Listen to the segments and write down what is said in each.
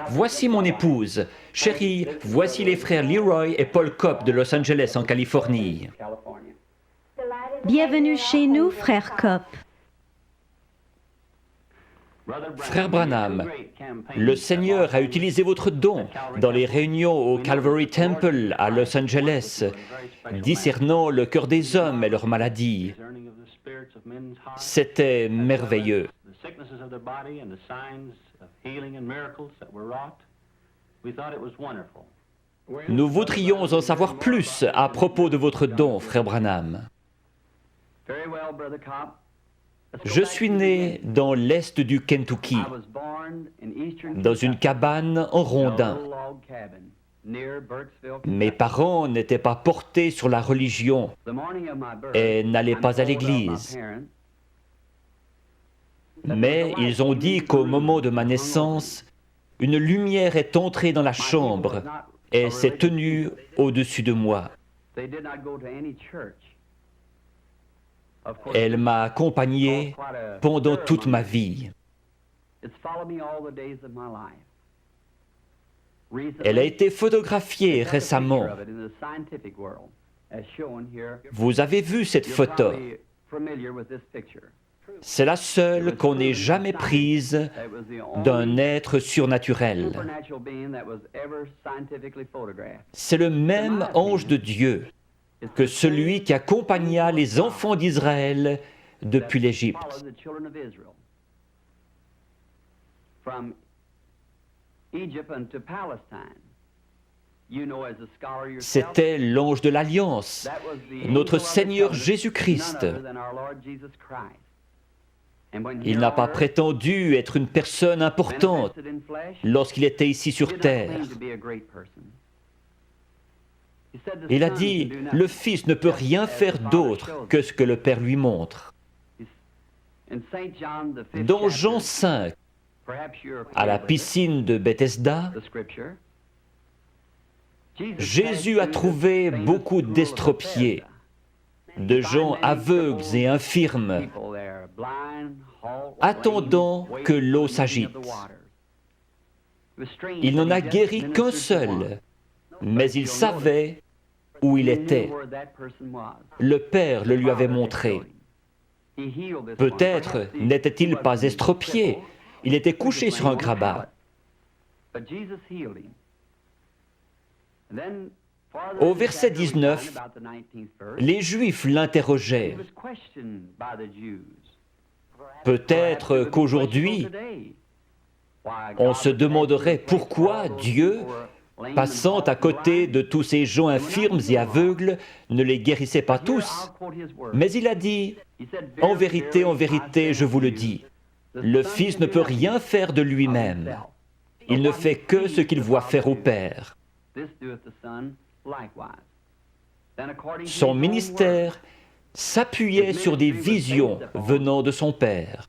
Voici mon épouse. Chérie, voici les frères Leroy et Paul Kopp de Los Angeles en Californie. Bienvenue chez nous, frère Kopp. Frère Branham, le Seigneur a utilisé votre don dans les réunions au Calvary Temple à Los Angeles, discernant le cœur des hommes et leurs maladies. C'était merveilleux. Nous voudrions en savoir plus à propos de votre don, frère Branham. Je suis né dans l'est du Kentucky, dans une cabane en rondin. Mes parents n'étaient pas portés sur la religion et n'allaient pas à l'église. Mais ils ont dit qu'au moment de ma naissance, une lumière est entrée dans la chambre et s'est tenue au-dessus de moi. Elle m'a accompagné pendant toute ma vie. Elle a été photographiée récemment. Vous avez vu cette photo. C'est la seule qu'on ait jamais prise d'un être surnaturel. C'est le même ange de Dieu que celui qui accompagna les enfants d'Israël depuis l'Égypte. C'était l'ange de l'Alliance, notre Seigneur Jésus-Christ. Il n'a pas prétendu être une personne importante lorsqu'il était ici sur terre. Il a dit, le Fils ne peut rien faire d'autre que ce que le Père lui montre. Dans Jean 5, à la piscine de Bethesda, Jésus a trouvé beaucoup d'estropiés, de gens aveugles et infirmes, attendant que l'eau s'agite. Il n'en a guéri qu'un seul, mais il savait où il était. Le Père le lui avait montré. Peut-être n'était-il pas estropié, il était couché sur un grabat. Au verset 19, les Juifs l'interrogeaient. Peut-être qu'aujourd'hui, on se demanderait pourquoi Dieu, passant à côté de tous ces gens infirmes et aveugles, ne les guérissait pas tous. Mais il a dit, en vérité, je vous le dis, le Fils ne peut rien faire de lui-même. Il ne fait que ce qu'il voit faire au Père. Son ministère s'appuyait sur des visions venant de son Père.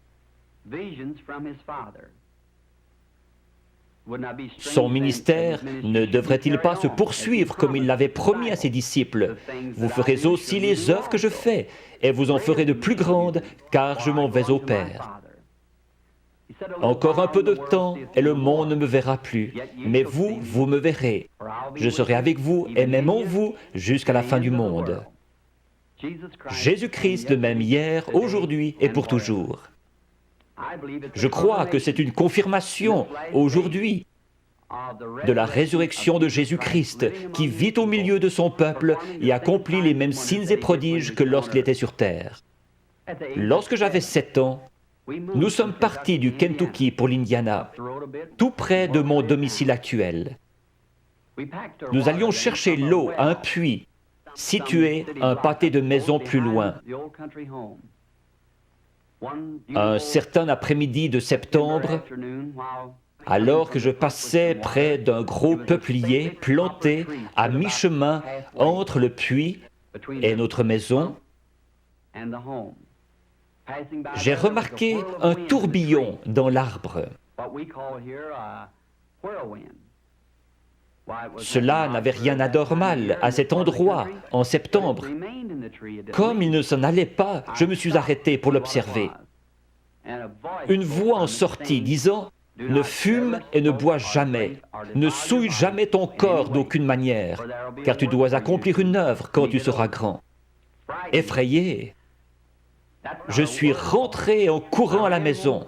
Son ministère ne devrait-il pas se poursuivre comme il l'avait promis à ses disciples? Vous ferez aussi les œuvres que je fais, et vous en ferez de plus grandes, car je m'en vais au Père. Encore un peu de temps, et le monde ne me verra plus. Mais vous, vous me verrez. Je serai avec vous, et même en vous, jusqu'à la fin du monde. Jésus-Christ, le même hier, aujourd'hui et pour toujours. Je crois que c'est une confirmation, aujourd'hui, de la résurrection de Jésus-Christ, qui vit au milieu de son peuple et accomplit les mêmes signes et prodiges que lorsqu'il était sur terre. Lorsque j'avais 7 ans, nous sommes partis du Kentucky pour l'Indiana, tout près de mon domicile actuel. Nous allions chercher l'eau à un puits, situé un pâté de maisons plus loin. Un certain après-midi de septembre, alors que je passais près d'un gros peuplier planté à mi-chemin entre le puits et notre maison, j'ai remarqué un tourbillon dans l'arbre. Cela n'avait rien d'anormal à cet endroit en septembre. Comme il ne s'en allait pas, je me suis arrêté pour l'observer. Une voix en sortit disant Ne fume et ne bois jamais. Ne souille jamais ton corps d'aucune manière, car tu dois accomplir une œuvre quand tu seras grand. » Effrayé, je suis rentré en courant à la maison.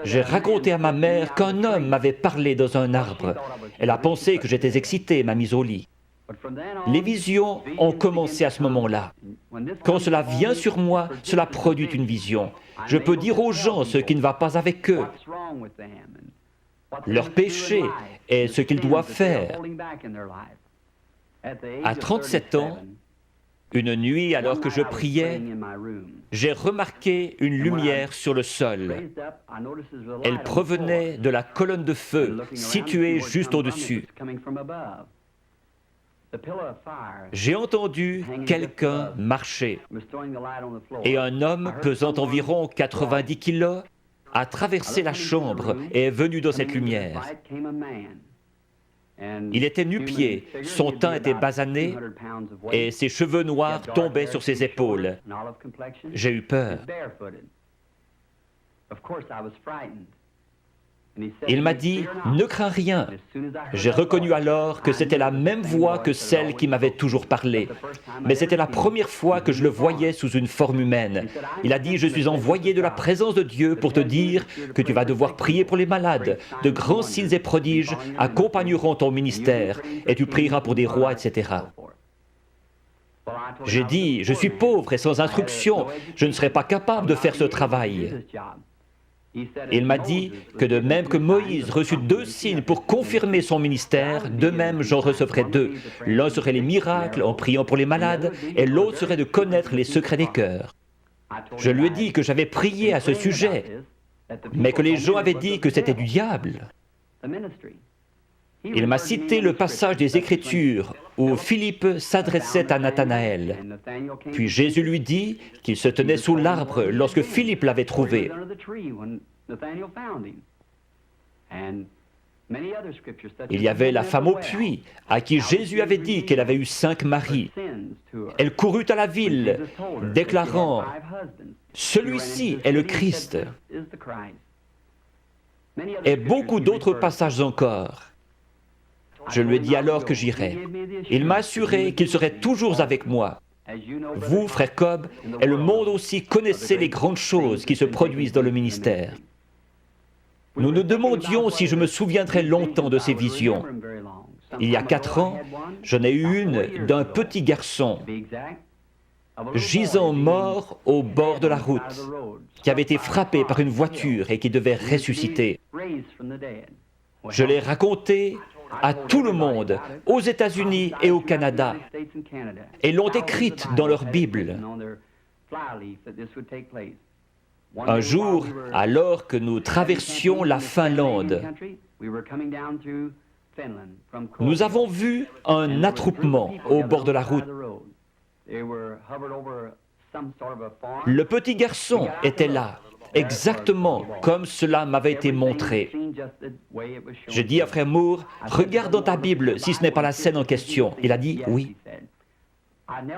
J'ai raconté à ma mère qu'un homme m'avait parlé dans un arbre. Elle a pensé que j'étais excité et m'a mis au lit. Les visions ont commencé à ce moment-là. Quand cela vient sur moi, cela produit une vision. Je peux dire aux gens ce qui ne va pas avec eux, leur péché et ce qu'ils doivent faire. À 37 ans, une nuit, alors que je priais, j'ai remarqué une lumière sur le sol. Elle provenait de la colonne de feu située juste au-dessus. J'ai entendu quelqu'un marcher et un homme pesant environ 90 kilos a traversé la chambre et est venu dans cette lumière. Il était nu-pied, son teint était basané et ses cheveux noirs tombaient sur ses épaules. J'ai eu peur. Il m'a dit « Ne crains rien ». J'ai reconnu alors que c'était la même voix que celle qui m'avait toujours parlé. Mais c'était la première fois que je le voyais sous une forme humaine. Il a dit « Je suis envoyé de la présence de Dieu pour te dire que tu vas devoir prier pour les malades. De grands signes et prodiges accompagneront ton ministère et tu prieras pour des rois, etc. » J'ai dit « Je suis pauvre et sans instruction. Je ne serai pas capable de faire ce travail. » Il m'a dit que de même que Moïse reçut 2 signes pour confirmer son ministère, de même j'en recevrai 2. L'un serait les miracles en priant pour les malades et l'autre serait de connaître les secrets des cœurs. Je lui ai dit que j'avais prié à ce sujet, mais que les gens avaient dit que c'était du diable. Il m'a cité le passage des Écritures où Philippe s'adressait à Nathanaël. Puis Jésus lui dit qu'il se tenait sous l'arbre lorsque Philippe l'avait trouvé. Il y avait la femme au puits, à qui Jésus avait dit qu'elle avait eu 5 maris. Elle courut à la ville, déclarant « Celui-ci est le Christ ». Et beaucoup d'autres passages encore. Je lui ai dit alors que j'irais. Il m'a assuré qu'il serait toujours avec moi. Vous, frère Cobb, et le monde aussi connaissez les grandes choses qui se produisent dans le ministère. Nous nous demandions si je me souviendrais longtemps de ces visions. Il y a 4 ans, j'en ai eu une d'un petit garçon, gisant mort au bord de la route, qui avait été frappé par une voiture et qui devait ressusciter. Je l'ai raconté à tout le monde, aux États-Unis et au Canada, et l'ont écrite dans leur Bible. Un jour, alors que nous traversions la Finlande, nous avons vu un attroupement au bord de la route. Le petit garçon était là, exactement comme cela m'avait été montré. Je dis à frère Moore, regarde dans ta Bible si ce n'est pas la scène en question. Il a dit oui.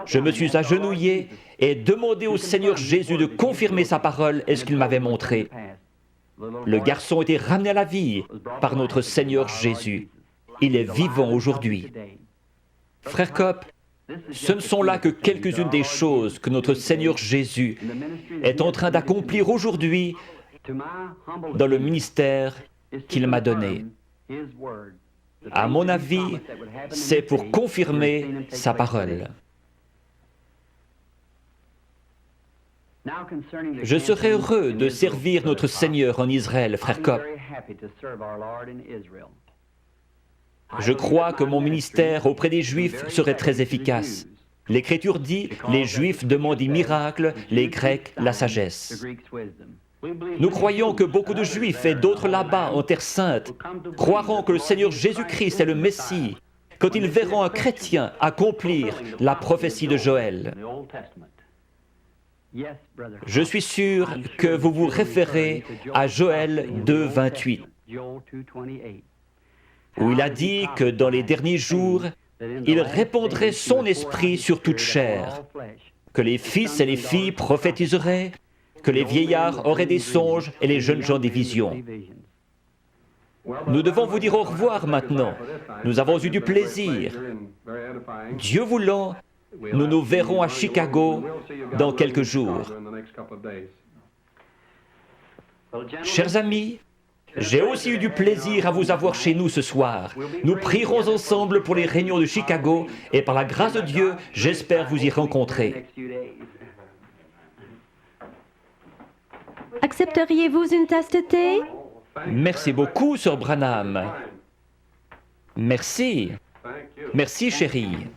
Je me suis agenouillé et demandé au Seigneur Jésus de confirmer sa parole et ce qu'il m'avait montré. Le garçon était ramené à la vie par notre Seigneur Jésus. Il est vivant aujourd'hui. Frère Copp, ce ne sont là que quelques-unes des choses que notre Seigneur Jésus est en train d'accomplir aujourd'hui dans le ministère qu'il m'a donné. À mon avis, c'est pour confirmer sa parole. Je serais heureux de servir notre Seigneur en Israël, frère Copp. Je crois que mon ministère auprès des Juifs serait très efficace. L'Écriture dit, les Juifs demandent des miracles, les Grecs la sagesse. Nous croyons que beaucoup de Juifs et d'autres là-bas en Terre Sainte croiront que le Seigneur Jésus-Christ est le Messie quand ils verront un chrétien accomplir la prophétie de Joël. Je suis sûr que vous vous référez à Joël 2, 28. Où il a dit que dans les derniers jours, il répandrait son esprit sur toute chair, que les fils et les filles prophétiseraient, que les vieillards auraient des songes et les jeunes gens des visions. Nous devons vous dire au revoir maintenant. Nous avons eu du plaisir. Dieu voulant, nous nous verrons à Chicago dans quelques jours. Chers amis, j'ai aussi eu du plaisir à vous avoir chez nous ce soir. Nous prierons ensemble pour les réunions de Chicago et par la grâce de Dieu, j'espère vous y rencontrer. Accepteriez-vous une tasse de thé? Merci beaucoup, Sir Branham. Merci. Merci, chérie.